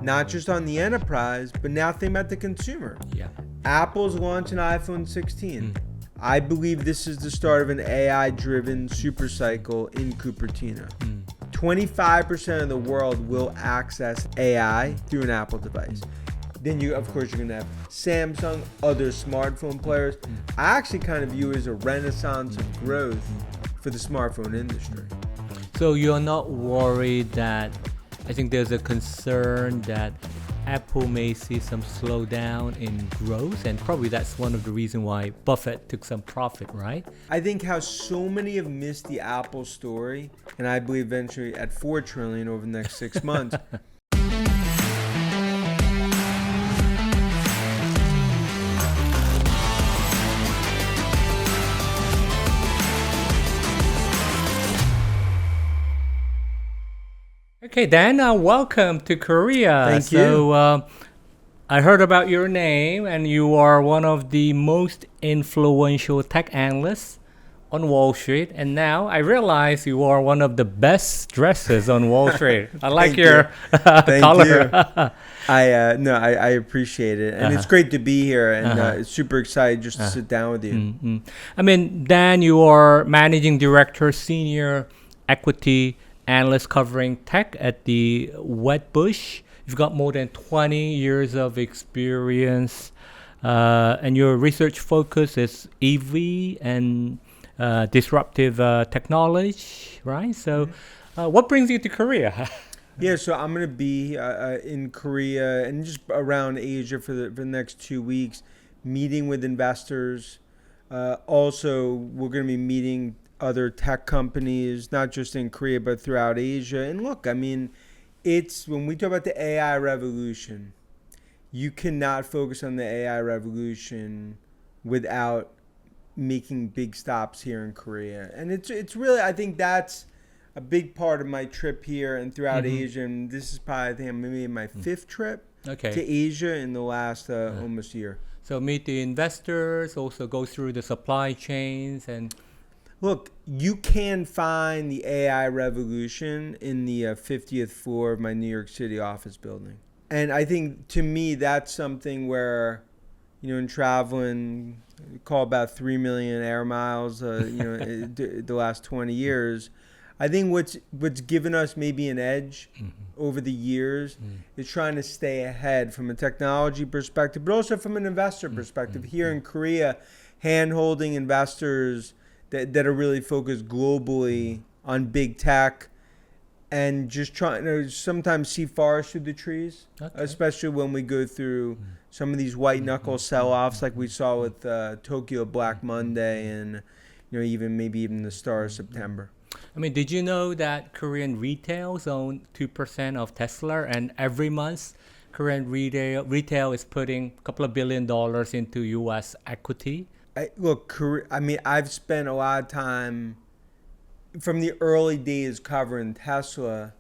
not just on the enterprise, but now think about the consumer. Yeah. Apple's launching iPhone 16. I believe this is the start of an AI-driven super cycle in Cupertino. 25% of the world will access AI through an Apple device. Then you, of course, you're gonna have Samsung, other smartphone players. I actually kind of view it as a renaissance of growth for the smartphone industry. So you're not worried that, I think there's a concern that Apple may see some slowdown in growth, and probably that's one of the reasons why Buffett took some profit, right? I think how so many have missed the Apple story, and I believe eventually at $4 trillion over the next 6 months. Okay, Dan, welcome to Korea. Thank you. So I heard about your name, and you are one of the most influential tech analysts on Wall Street. And now I realize you are one of the best dressers on Wall Street. I like your color. I appreciate it, and it's great to be here, and it's super excited just to sit down with you. I mean, Dan, you are managing director, senior equity analyst covering tech at the Wedbush. You've got more than 20 years of experience, and your research focus is EV and disruptive technology, right? So what brings you to Korea? Yeah, so I'm going to be in Korea and just around Asia for the next 2 weeks, meeting with investors. Also, we're going to be meeting other tech companies, not just in Korea, but throughout Asia. And look, I mean, it's when we talk about the AI revolution, you cannot focus on the AI revolution without making big stops here in Korea. And it's really, I think that's a big part of my trip here and throughout Asia. And this is probably, I think, maybe my fifth trip to Asia in the last almost year. So meet the investors, also go through the supply chains and... Look, you can find the AI revolution in the 50th floor of my New York City office building. And I think, to me, that's something where, in traveling, call about 3 million air miles, the last 20 years, I think what's given us maybe an edge over the years is trying to stay ahead from a technology perspective, but also from an investor perspective. Here in Korea, hand-holding investors that are really focused globally on big tech and just trying to sometimes see forest through the trees, especially when we go through some of these white knuckle sell-offs like we saw with Tokyo Black Monday and maybe even the start of September. I mean, did you know that Korean retail own 2% of Tesla, and every month Korean retail is putting a couple of $1 billion into U.S. equity? I've spent a lot of time from the early days covering Tesla,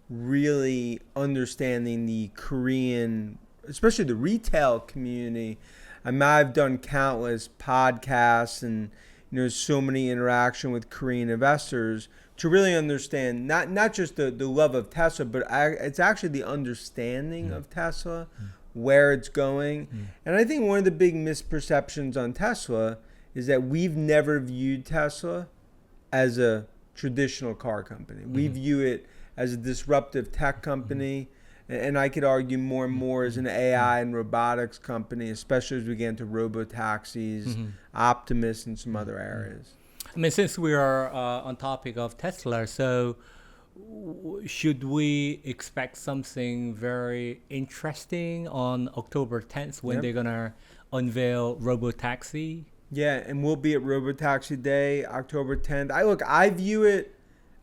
really understanding the Korean, especially the retail community. I've done countless podcasts and so many interaction with Korean investors to really understand not just the love of Tesla, but it's actually the understanding of Tesla, where it's going. And I think one of the big misperceptions on Tesla is that we've never viewed Tesla as a traditional car company. We view it as a disruptive tech company, and I could argue more and more as an AI and robotics company, especially as we get into robo-taxis, Optimus, and some other areas. I mean, since we are on topic of Tesla, so should we expect something very interesting on October 10th when they're going to unveil robo-taxi? Yeah, and we'll be at Robotaxi Day, October 10th. I view it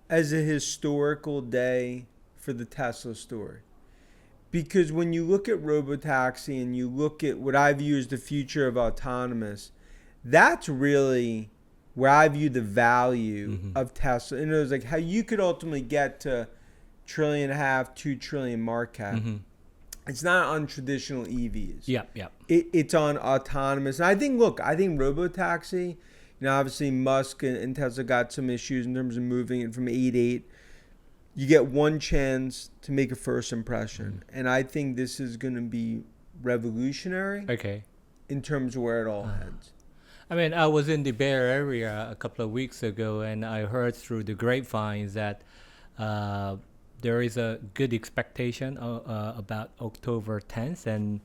as a historical day for the Tesla story. Because when you look at robotaxi and you look at what I view as the future of autonomous, that's really where I view the value of Tesla. And it was like how you could ultimately get to $1.5 trillion, $2 trillion market cap. It's not on traditional EVs. It's on autonomous. And I think you get one chance to make a first impression. And I think this is going to be revolutionary Okay. in terms of where it all heads. I mean, I was in the Bay Area a couple of weeks ago, and I heard through the grapevines that there is a good expectation about October 10th, and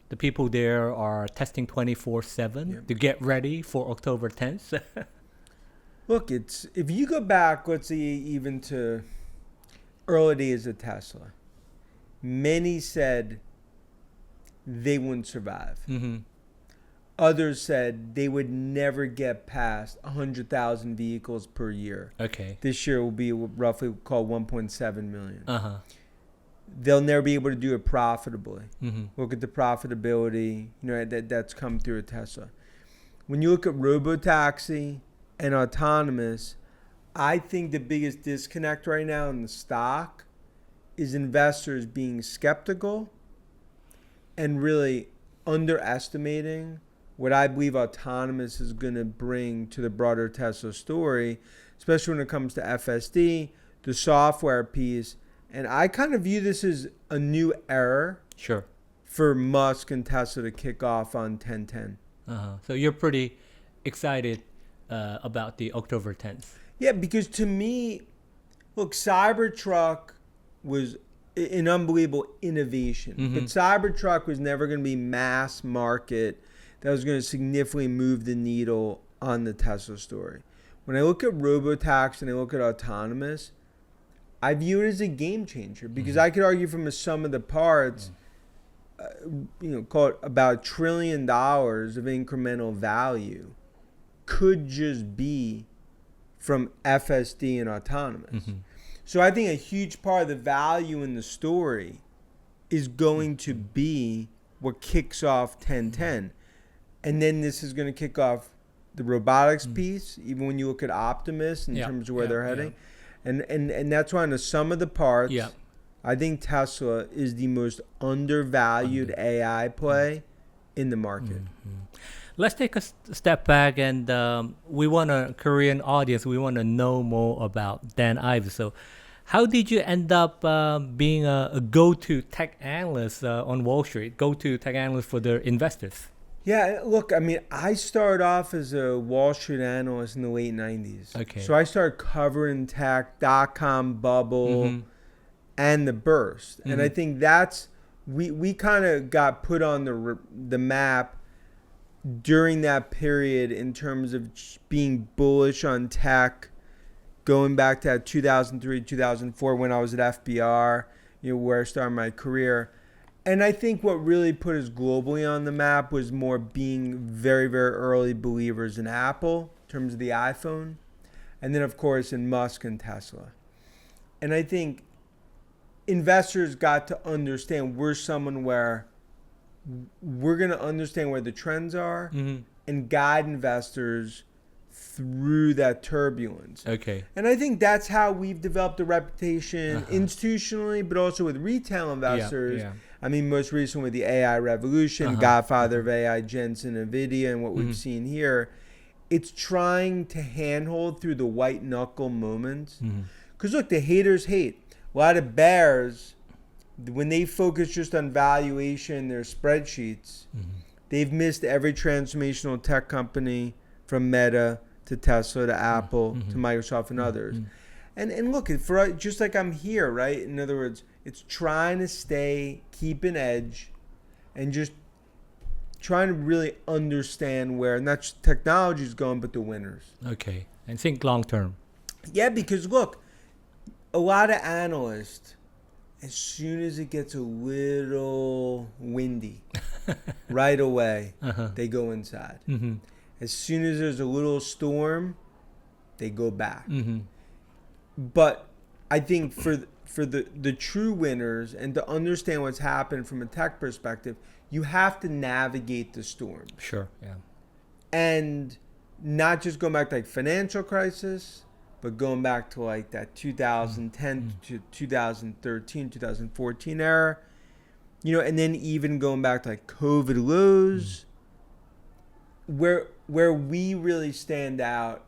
the people there are testing 24/7 to get ready for October 10th. Look, it's if you go back, let's say even to early days of Tesla, many said they wouldn't survive. Mm-hmm. Others said they would never get past 100,000 vehicles per year. Okay. This year will be roughly called 1.7 million. Uh-huh. They'll never be able to do it profitably. Mm-hmm. Look at the profitability, that's come through at Tesla. When you look at robotaxi and autonomous, I think the biggest disconnect right now in the stock is investors being skeptical and really underestimating what I believe autonomous is going to bring to the broader Tesla story, especially when it comes to FSD, the software piece. And I kind of view this as a new era Sure. for Musk and Tesla to kick off on 10/10. Uh-huh. So you're pretty excited about the October 10th. Yeah, because to me, look, Cybertruck was an unbelievable innovation. But Cybertruck was never going to be mass market that was going to significantly move the needle on the Tesla story. When I look at robotaxi and I look at autonomous, I view it as a game changer because I could argue from a sum of the parts, call it about $1 trillion of incremental value could just be from FSD and autonomous. So I think a huge part of the value in the story is going to be what kicks off 10/10. And then this is going to kick off the robotics piece, even when you look at Optimus in terms of where they're heading. And that's why in the sum of the parts, I think Tesla is the most undervalued AI play in the market. Let's take a step back, and we want a Korean audience. We want to know more about Dan Ives. So how did you end up being a go-to tech analyst on Wall Street, go-to tech analyst for the investors? Yeah, look, I mean, I started off as a Wall Street analyst in the late 90s. Okay. So I started covering tech, dot-com bubble, and the burst. And I think that's, we kind of got put on the map during that period in terms of being bullish on tech, going back to 2003, 2004 when I was at FBR, where I started my career. And I think what really put us globally on the map was more being very, very early believers in Apple in terms of the iPhone. And then, of course, in Musk and Tesla. And I think investors got to understand we're someone where we're going to understand where the trends are and guide investors through that turbulence. Okay. And I think that's how we've developed a reputation institutionally, but also with retail investors. I mean, most recently with the AI revolution, godfather of AI, Jensen, Nvidia, and what we've seen here, it's trying to handhold through the white knuckle moments. Because look, the haters hate. A lot of bears, when they focus just on valuation, their spreadsheets, they've missed every transformational tech company from Meta to Tesla to Apple to Microsoft and others. And look, for just like I'm here, right? In other words, it's trying to keep an edge and just trying to really understand where not just technology is going, but the winners. Okay. And think long term. Yeah, because look, a lot of analysts, as soon as it gets a little windy, right away, they go inside. As soon as there's a little storm, they go back. But I think for the true winners and to understand what's happened from a tech perspective, you have to navigate the storm. Sure. Yeah. And not just going back to like financial crisis, but going back to like that 2010 to 2013, 2014 era, and then even going back to like COVID lows, where we really stand out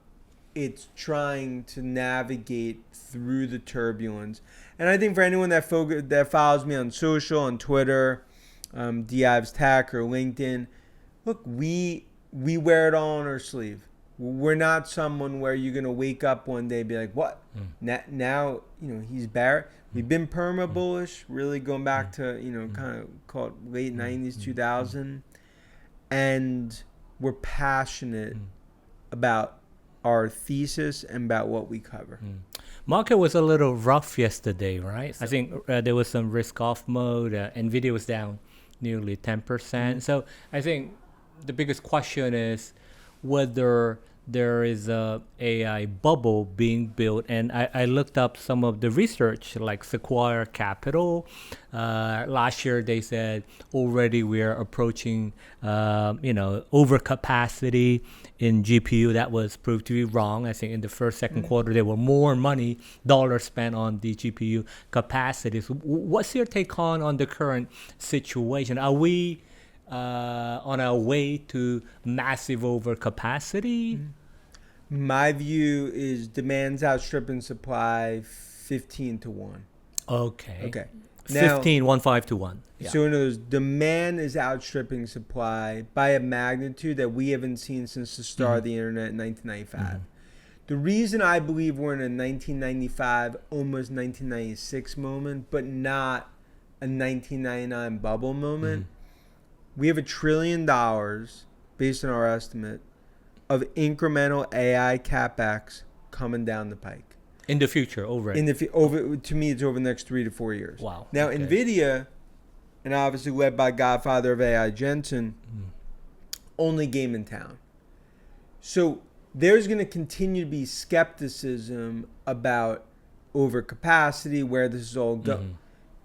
it's trying to navigate through the turbulence. And I think for anyone that follows me on social, on Twitter, Ives Tech or LinkedIn, look, we wear it all on our sleeve. We're not someone where you're gonna wake up one day and be like, "What? Now he's bear." We've been perma bullish, really going back to kind of call it late '90s, 2000, and we're passionate about our thesis and about what we cover. Market was a little rough yesterday, right? I think there was some risk off mode. Nvidia was down nearly 10%. So I think the biggest question is whether there is a AI bubble being built. And I looked up some of the research like Sequoia Capital. Last year they said already we are approaching overcapacity in GPU. That was proved to be wrong. I think in the second quarter there were more dollars spent on the GPU capacities. What's your take on the current situation? Are we on our way to massive overcapacity? My view is demand's outstripping supply 15 to 1. Okay. Now, 15 to 1. Yeah. So in other words, demand is outstripping supply by a magnitude that we haven't seen since the start of the internet in 1995. The reason I believe we're in a 1995, almost 1996 moment, but not a 1999 bubble moment, we have $1 trillion, based on our estimate, of incremental AI capex coming down the pike. In the future, already. To me, it's over the next 3 to 4 years. Wow. Now, okay. Nvidia, and obviously led by Godfather of AI, Jensen, only game in town. So there's going to continue to be skepticism about overcapacity, where this is all going.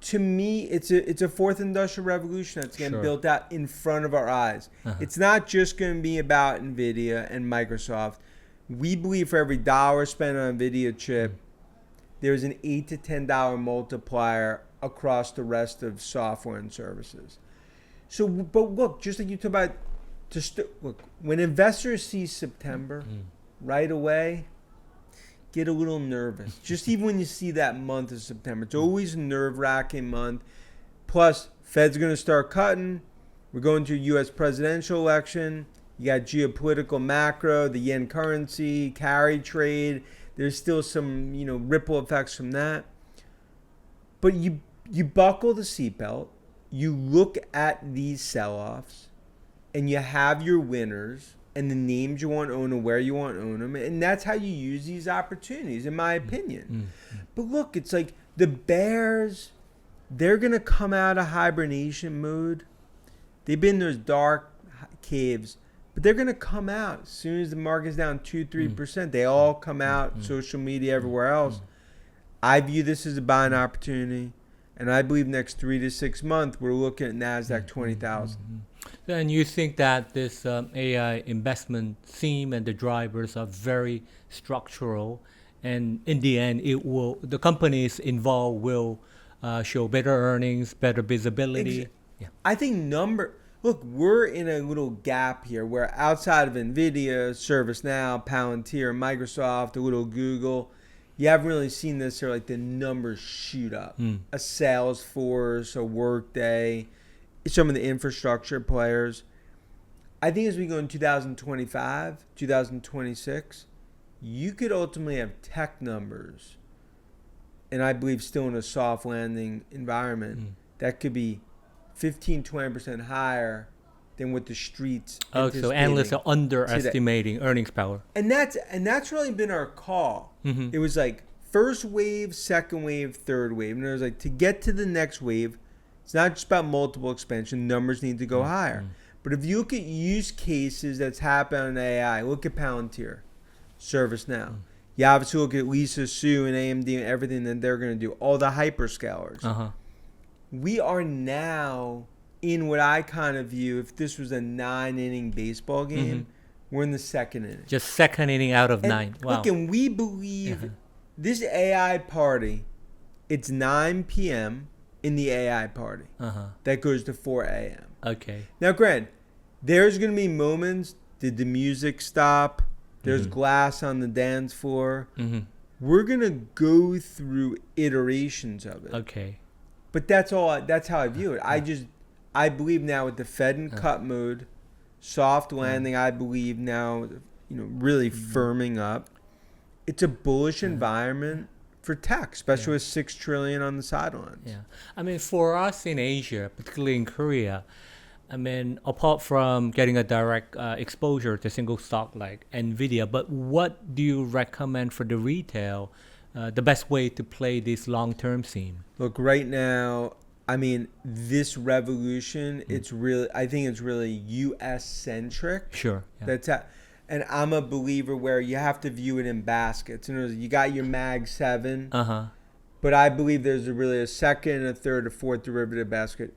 To me, it's a fourth industrial revolution that's getting built out in front of our eyes. It's not just going to be about Nvidia and Microsoft. We believe for every dollar spent on a Nvidia chip, there's an $8 to $10 multiplier across the rest of software and services. So, but look, just like you talk about, look, when investors see September right away, get a little nervous. Just even when you see that month of September, it's always a nerve-wracking month. Plus, Fed's going to start cutting. We're going to a U.S. presidential election. You got geopolitical macro, the yen currency, carry trade. There's still some, ripple effects from that. But you buckle the seatbelt. You look at these sell-offs, and you have your winners and the names you want to own and where you want to own them. And that's how you use these opportunities, in my opinion. But look, it's like the bears, they're going to come out of hibernation mode. They've been in those dark caves, but they're going to come out as soon as the market's down 2-3%. They all come out, social media, everywhere else. I view this as a buying opportunity. And I believe next 3 to 6 months, we're looking at NASDAQ 20,000. And you think that this AI investment theme and the drivers are very structural, and in the end, the companies involved will show better earnings, better visibility. Yeah. I think look, we're in a little gap here where outside of Nvidia, ServiceNow, Palantir, Microsoft, a little Google, you haven't really seen this or like the numbers shoot up. A Salesforce, a Workday, some of the infrastructure players. I think as we go in 2025, 2026, you could ultimately have tech numbers, and I believe still in a soft landing environment, that could be 15-20% higher than what the streets so analysts are underestimating earnings power. And that's really been our call. It was like first wave, second wave, third wave. And it was like to get to the next wave, it's not just about multiple expansion. Numbers need to go higher. But if you look at use cases that's happened in AI, look at Palantir, ServiceNow. You obviously look at Lisa Su and AMD and everything that they're going to do, all the hyperscalers. We are now in what I kind of view, if this was a 9-inning baseball game, we're in the second inning. Just second inning out of 9. Wow. Look, and we believe this AI party, it's 9 p.m. in the AI party. That goes to 4 a.m. Okay. Now, Grant, there's going to be moments, did the music stop? There's glass on the dance floor. Mm-hmm. We're gonna go through iterations of it. Okay. But that's all. That's how I view it. I believe now with the Fed in cut mode, soft landing. I believe now, really firming up. It's a bullish environment for tech, especially with $6 trillion on the sidelines. Yeah. I mean, for us in Asia, particularly in Korea, I mean, apart from getting a direct exposure to single stock like Nvidia, but what do you recommend for the retail, the best way to play this long-term scene? Look, right now, I mean, this revolution, I think it's really U.S. centric. Sure. Yeah. And I'm a believer where you have to view it in baskets. You got your Mag 7, but I believe there's really a second, a third, a fourth derivative basket.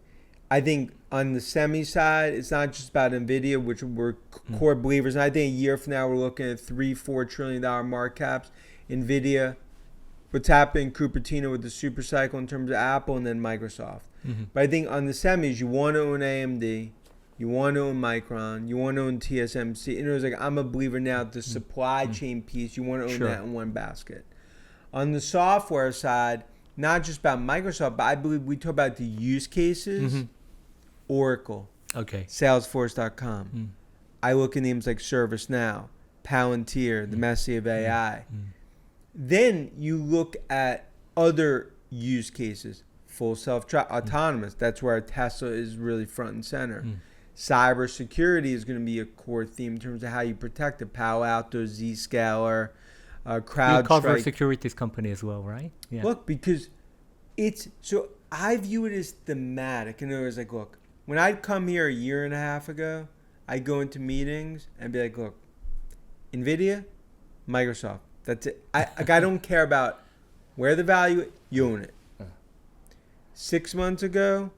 I think on the semi side, it's not just about Nvidia, which we're core believers. And I think a year from now, we're looking at $3-4 trillion market caps. Nvidia, what's happening in Cupertino with the super cycle in terms of Apple, and then Microsoft. But I think on the semis, you want to own AMD. You want to own Micron. You want to own TSMC. And it was like, I'm a believer now, the supply chain piece, you want to own that in one basket. On the software side, not just about Microsoft, but I believe we talk about the use cases. Oracle. Okay. Salesforce.com. I look at names like ServiceNow, Palantir, the Messi of AI. Then you look at other use cases. Full autonomous. That's where Tesla is really front and center. Cybersecurity is going to be a core theme in terms of how you protect it. Palo Alto, Zscaler, CrowdStrike. You cover securities company as well, right? Yeah. Look, because so I view it as thematic. And it was like, look, when I'd come here a year and a half ago, I'd go into meetings and be like, look, Nvidia, Microsoft. That's it. I don't care about where the value, you own it. 6 months ago,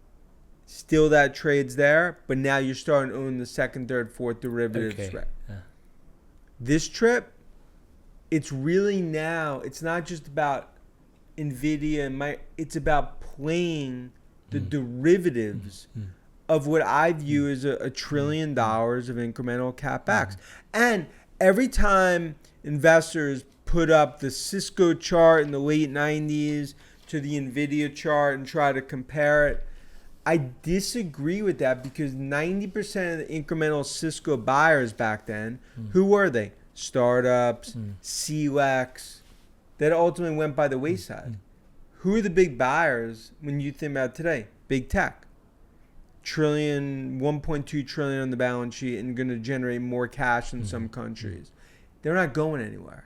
still that trade's there, but now you're starting to own the second, third, fourth derivatives. Okay. This trip, it's really now, it's not just about Nvidia and it's about playing the derivatives of what I view as $1 trillion of incremental capex. And every time investors put up the Cisco chart in the late 90s to the Nvidia chart and try to compare it, I disagree with that, because 90% of the incremental Cisco buyers back then, who were they? Startups, CLEX, that ultimately went by the wayside. Who are the big buyers when you think about today? Big tech. $1.2 trillion on the balance sheet and going to generate more cash in some countries. They're not going anywhere.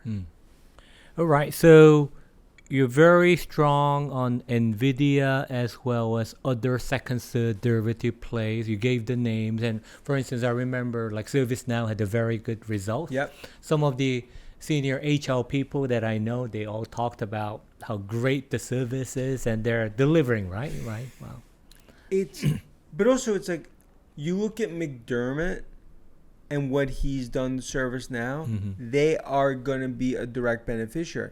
All right. So you're very strong on Nvidia as well as other second derivative plays. You gave the names, and for instance, I remember like ServiceNow had a very good result. Yep. Some of the senior HR people that I know, they all talked about how great the service is, and they're delivering, right? Wow. But also it's like, you look at McDermott and what he's done to ServiceNow, they are going to be a direct beneficiary.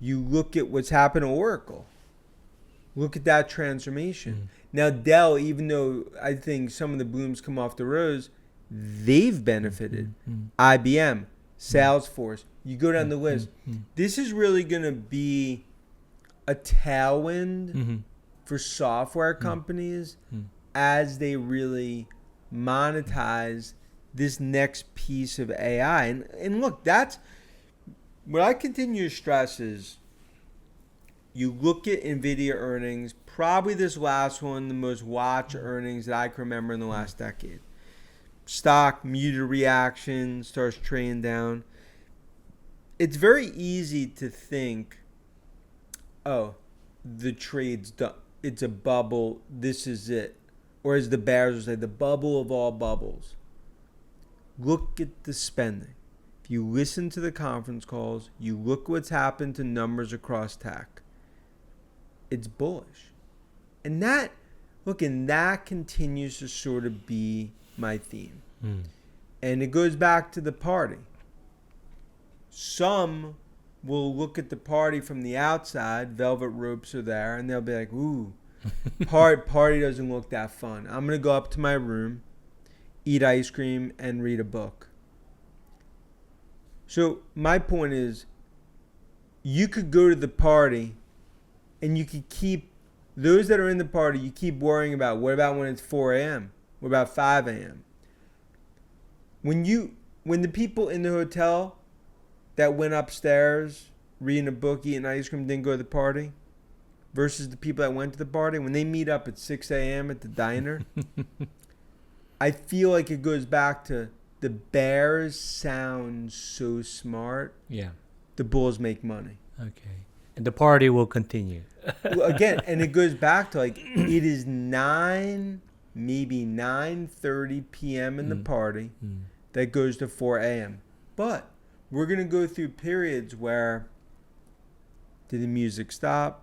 You look at what's happened to Oracle. Look at that transformation. Now Dell, even though I think some of the blooms come off the rose, they've benefited. IBM, Salesforce, you go down the list. This is really going to be a tailwind for software companies as they really monetize this next piece of AI. And look, that's what I continue to stress is, you look at Nvidia earnings, probably this last one, the most watched earnings that I can remember in the last decade. Stock, muted reaction, starts trading down. It's very easy to think, oh, the trade's done. It's a bubble. This is it. Or as the bears would say, the bubble of all bubbles. Look at the spending. If you listen to the conference calls, you look what's happened to numbers across tech, it's bullish. And that continues to sort of be my theme. And it goes back to the party. Some will look at the party from the outside, velvet ropes are there, and they'll be like, ooh, party doesn't look that fun. I'm going to go up to my room, eat ice cream, and read a book. So my point is, you could go to the party and you could keep those that are in the party, you keep worrying about what about when it's 4 a.m.? What about 5 a.m.? When the people in the hotel that went upstairs reading a book, eating ice cream, didn't go to the party, versus the people that went to the party, when they meet up at 6 a.m. at the diner, I feel like it goes back to the bears sound so smart. Yeah. The bulls make money. Okay. And the party will continue. Well, again, and it goes back to like it is 9:30 p.m. in the party that goes to 4 a.m. But we're gonna go through periods where did the music stop?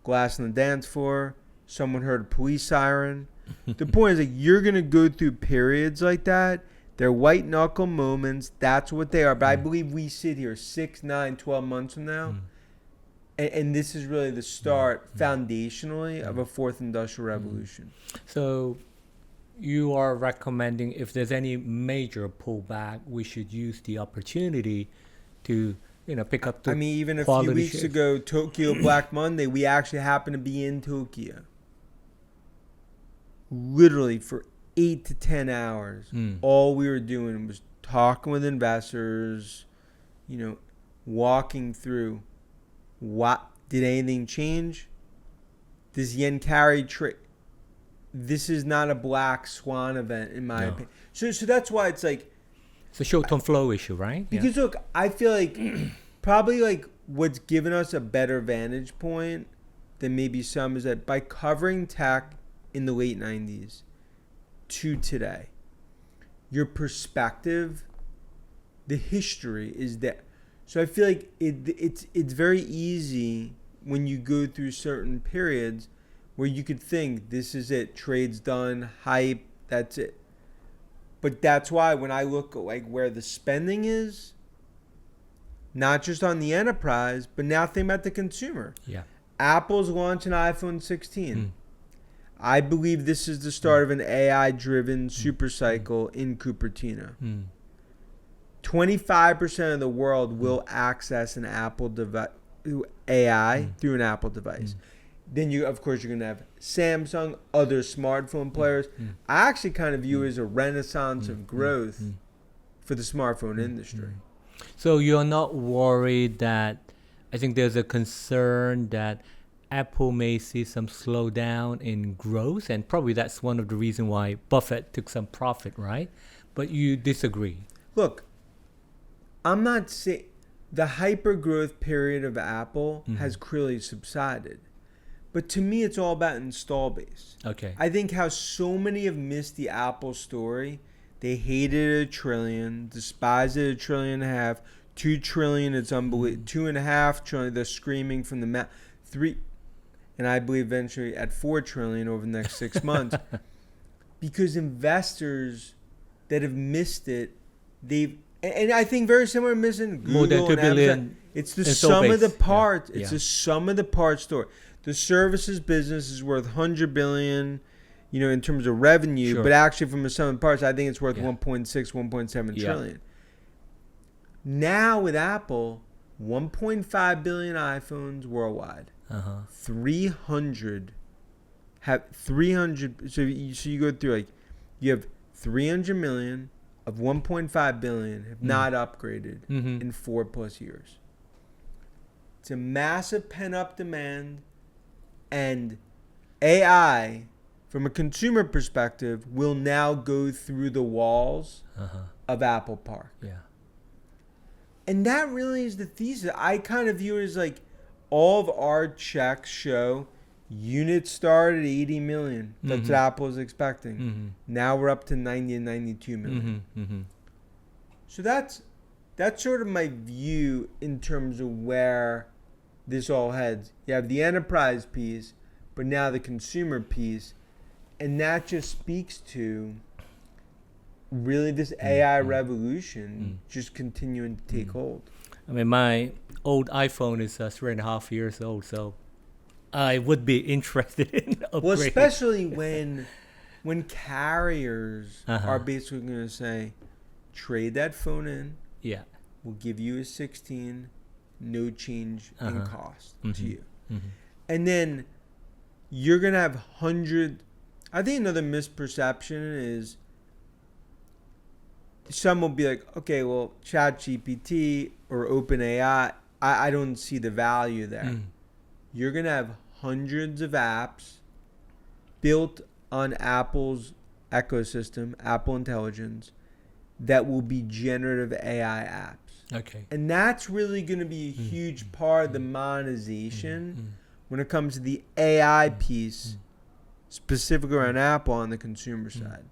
Glass on the dance floor. Someone heard a police siren. The point is, like, you're gonna go through periods like that. They're white knuckle moments. That's what they are. But I believe we sit here 6, 9, 12 months from now, and this is really the start, foundationally, of a fourth industrial revolution. So you are recommending if there's any major pullback, we should use the opportunity to pick up the I mean, even a few quality weeks shares. ago, Tokyo Black Monday, we actually happened to be in Tokyo. Literally for 8 to 10 hours, all we were doing was talking with investors, walking through what did anything change? Does yen carry trade? This is not a black swan event, in my opinion. So that's why it's like, It's a short-term flow issue, right? because look, I feel like probably like what's given us a better vantage point than maybe some is that by covering tech in the late 90s to today, your perspective, the history is there. So I feel like it's very easy when you go through certain periods where you could think this is it, trade's done, hype, that's it. But that's why when I look at like where the spending is, not just on the enterprise, but now think about the consumer. Yeah. Apple's launching iPhone 16. I believe this is the start of an AI-driven super cycle in Cupertino. 25% of the world will access an Apple device, AI through an Apple device. Then of course, you're going to have Samsung, other smartphone players. I actually kind of view it as a renaissance of growth for the smartphone industry. So you're not worried that, I think there's a concern that Apple may see some slowdown in growth, and probably that's one of the reasons why Buffett took some profit, right? But you disagree. Look, I'm not saying the hyper growth period of Apple has clearly subsided. But to me, it's all about install base. Okay. I think how so many have missed the Apple story. They hated $1 trillion, despised it $1.5 trillion, $2 trillion. It's unbelievable. $2.5 trillion. They're screaming from the mouth. And I believe eventually at $4 trillion over the next 6 months, because investors that have missed it, and I think very similar to missing Google More than 2 and Amazon. billion. It's the install sum of the base. parts. Yeah. It's the sum of the parts story. The services business is worth $100 billion, in terms of revenue, Sure. but actually from the sum of the parts, I think it's worth Yeah. 1.6, 1.7 Yeah. trillion. Now with Apple, 1.5 billion iPhones worldwide. 300 so you go through, like, you have 300 million of 1.5 billion have not upgraded in 4+ years. It's a massive pent-up demand, and AI from a consumer perspective will now go through the walls of Apple Park. Yeah. And that really is the thesis. I kind of view it as like all of our checks show units started at 80 million. That's what Apple is expecting. Now we're up to 90 and 92 million. So that's sort of my view in terms of where this all heads. You have the enterprise piece, but now the consumer piece. And that just speaks to really this AI revolution just continuing to take hold. I mean, my old iPhone is 3.5 years old, so I would be interested in upgrading. Well, especially when carriers are basically going to say, trade that phone in, Yeah. will give you a 16, no change in cost to you. And then you're going to have hundreds. I think another misperception is some will be like, okay, well, ChatGPT or OpenAI, I don't see the value there. You're going to have hundreds of apps built on Apple's ecosystem, Apple Intelligence, that will be generative AI apps. Okay. And that's really going to be a huge part of the monetization when it comes to the AI piece, specifically around Apple on the consumer side.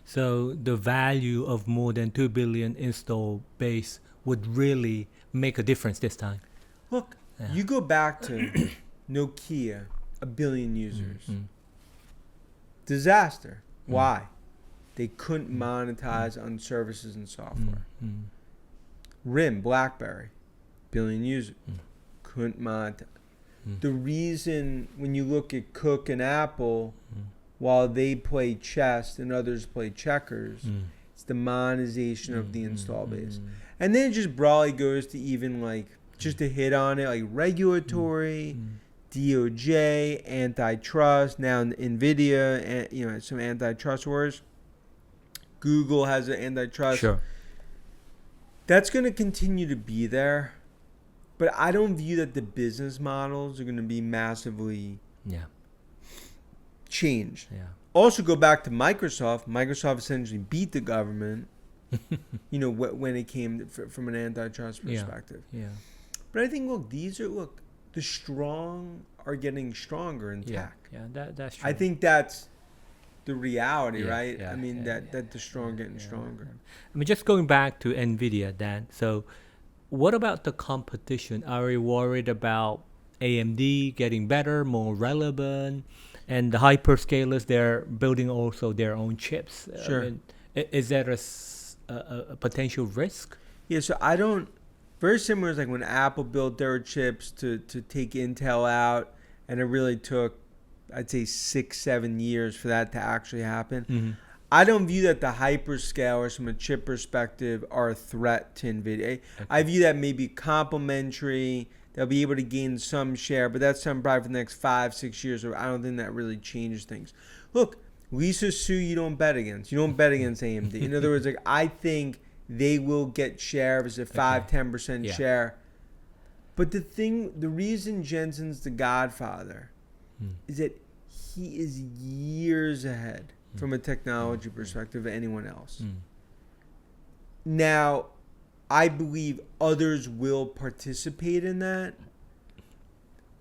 So the value of more than 2 billion install base would really make a difference this time. Look, you go back to Nokia, 1 billion users. Disaster. Why? They couldn't monetize on services and software. RIM, BlackBerry, 1 billion users. Couldn't monetize. The reason when you look at Cook and Apple, while they play chess and others play checkers, it's the monetization of the install base. And then it just broadly goes to even like, just to hit on it, like regulatory, DOJ, antitrust, now Nvidia, and, you know, some antitrust wars. Google has an antitrust. Sure. That's going to continue to be there. But I don't view that the business models are going to be massively changed. Also go back to Microsoft. Microsoft essentially beat the government, you know, when it came from an antitrust perspective. But I think, the strong are getting stronger in tech. That's true. I think that's the reality, right? I mean, that the strong getting stronger. I mean, just going back to Nvidia, Dan. So, what about the competition? Are you worried about AMD getting better, more relevant, and the hyperscalers? They're building also their own chips. Sure. I mean, is that a potential risk? Yeah. So I don't. Very similar is like when Apple built their chips to take Intel out, and it really took, I'd say, 6-7 years for that to actually happen. I don't view that the hyperscalers from a chip perspective are a threat to Nvidia. I view that maybe complementary. They'll be able to gain some share, but that's something probably for the next 5-6 years. So I don't think that really changes things. Look, Lisa Su, you don't bet against. You don't bet against AMD. In other words, like, I think they will get share as a 5-10% share. But the reason Jensen's the godfather is that he is years ahead from a technology perspective of anyone else. Now, I believe others will participate in that.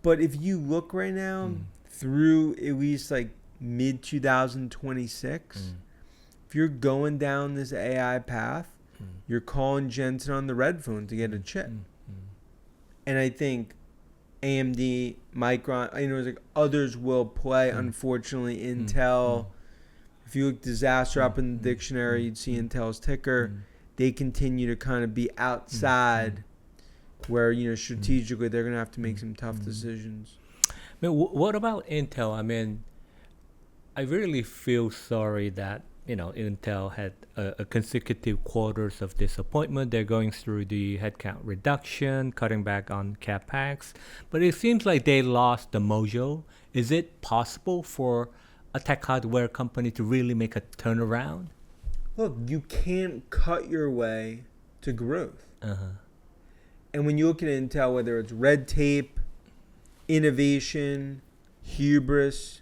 But if you look right now through at least like mid 2026, if you're going down this AI path, you're calling Jensen on the red phone to get a chip. And I think AMD, Micron, you know, like others will play. Unfortunately, Intel, if you look disaster up in the dictionary, you'd see Intel's ticker. They continue to kind of be outside where, you know, strategically they're going to have to make some tough decisions. I mean, what about Intel? I mean, I really feel sorry that, you know, Intel had a consecutive quarters of disappointment. They're going through the headcount reduction, cutting back on capex, but it seems like they lost the mojo. Is it possible for a tech hardware company to really make a turnaround? Look, you can't cut your way to growth. And when you look at Intel, whether it's red tape, innovation, hubris,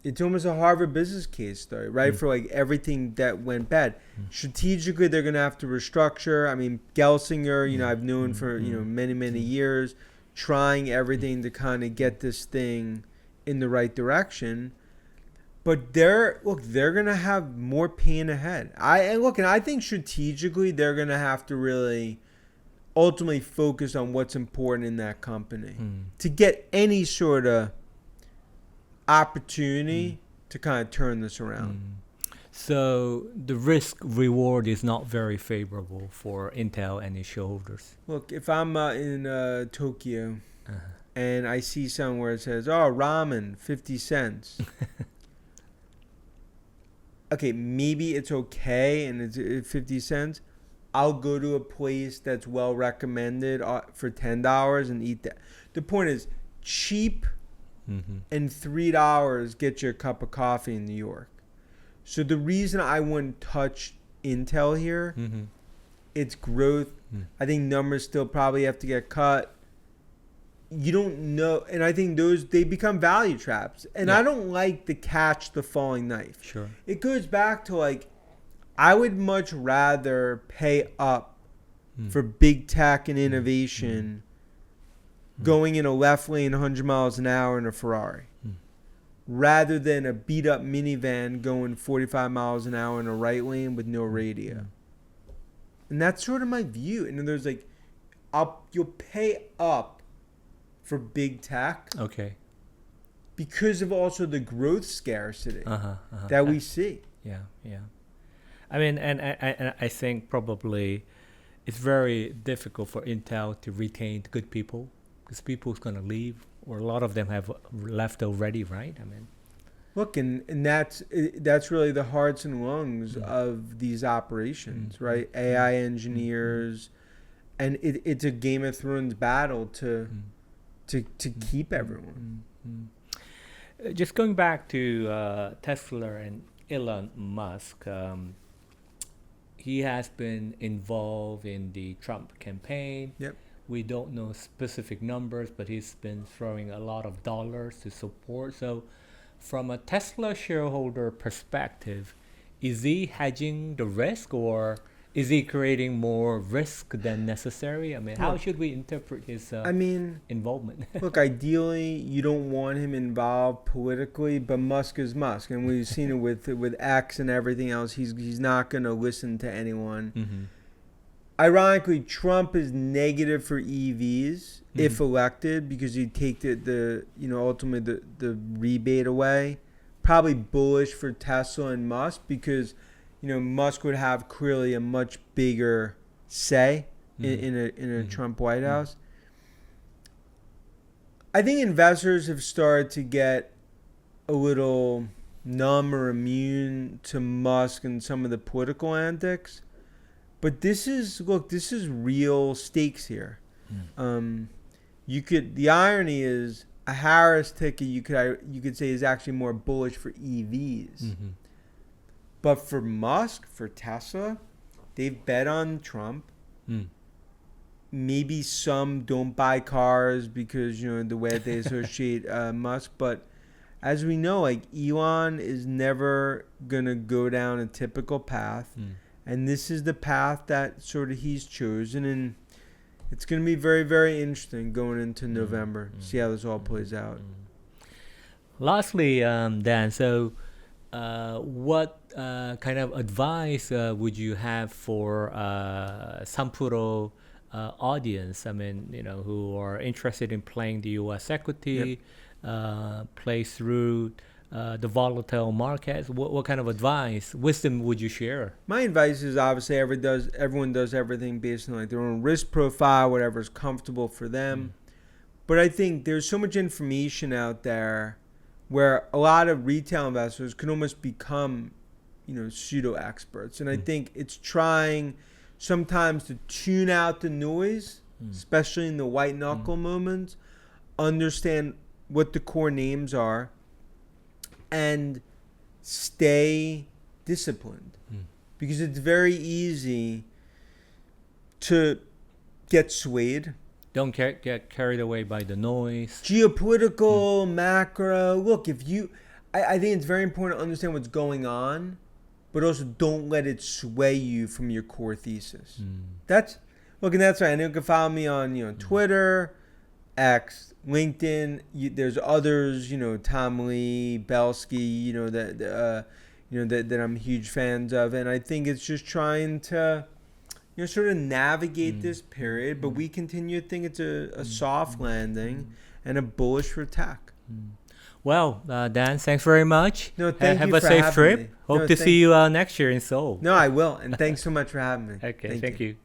it's almost a Harvard business case story, right? For like everything that went bad. Strategically, they're going to have to restructure. I mean, Gelsinger, you know, I've known for, you know, many years, trying everything to kind of get this thing in the right direction. But they're going to have more pain ahead. And I think strategically they're going to have to really ultimately focus on what's important in that company to get any sort of opportunity to kind of turn this around. So the risk reward is not very favorable for Intel and its shareholders. Look, if I'm in Tokyo and I see somewhere it says, "Oh, ramen, 50 cents." Okay, maybe it's okay and it's 50 cents. I'll go to a place that's well recommended for $10 and eat that. The point is, cheap and $3 get you a cup of coffee in New York. So the reason I wouldn't touch Intel here, it's growth. I think numbers still probably have to get cut. You don't know, and I think they become value traps. And I don't like the catch the falling knife. Sure. It goes back to like, I would much rather pay up for big tech and innovation going in a left lane 100 miles an hour in a Ferrari rather than a beat up minivan going 45 miles an hour in a right lane with no radio. And that's sort of my view. And then there's like, you'll pay up for big tech, Okay. because of also the growth scarcity that we see. Yeah. I mean, and I think probably it's very difficult for Intel to retain good people because people's going to leave, or a lot of them have left already, right? I mean, Look, and that's really the hearts and lungs of these operations, right? AI engineers, and it's a Game of Thrones battle to keep everyone. Just going back to Tesla and Elon Musk, he has been involved in the Trump campaign. Yep. We don't know specific numbers, but he's been throwing a lot of dollars to support. So from a Tesla shareholder perspective, is he hedging the risk, or is he creating more risk than necessary? I mean, how should we interpret his involvement? Look, ideally, you don't want him involved politically, but Musk is Musk, and we've seen it with X and everything else. He's not going to listen to anyone. Ironically, Trump is negative for EVs if elected because he'd take the ultimately the rebate away. Probably bullish for Tesla and Musk because Musk would have clearly a much bigger say in a Trump White House. I think investors have started to get a little numb or immune to Musk and some of the political antics. But this is real stakes here. The irony is a Harris ticket you could say is actually more bullish for EVs. But for Musk, for Tesla, they've bet on Trump. Maybe some don't buy cars because the way that they associate Musk. But as we know, like Elon is never gonna go down a typical path. And this is the path that sort of he's chosen, and it's going to be very, very interesting going into November. See how this all plays out. Lastly, Dan, so what kind of advice would you have for Samfuro audience? I mean, who are interested in playing the U.S. equity, play through the volatile markets. What kind of wisdom would you share? My advice is obviously everyone does everything based on like their own risk profile, whatever's comfortable for them. But I think there's so much information out there where a lot of retail investors can almost become, pseudo experts. And I think it's trying sometimes to tune out the noise, especially in the white knuckle moments, understand what the core names are, and stay disciplined because it's very easy to get swayed. Don't get carried away by the noise. Geopolitical, macro. Look, I think it's very important to understand what's going on, but also don't let it sway you from your core thesis. And that's right. I know you can follow me on Twitter, X, LinkedIn. There's others, Tom Lee, Belsky, that I'm huge fans of, and I think it's just trying to, sort of navigate this period. But we continue to think it's a soft landing and a bullish for tech. Well, Dan, thanks very much. No, thank have you a for safe having trip. me. Hope to see you next year in Seoul. No, I will, and thanks so much for having me. Okay, thank you.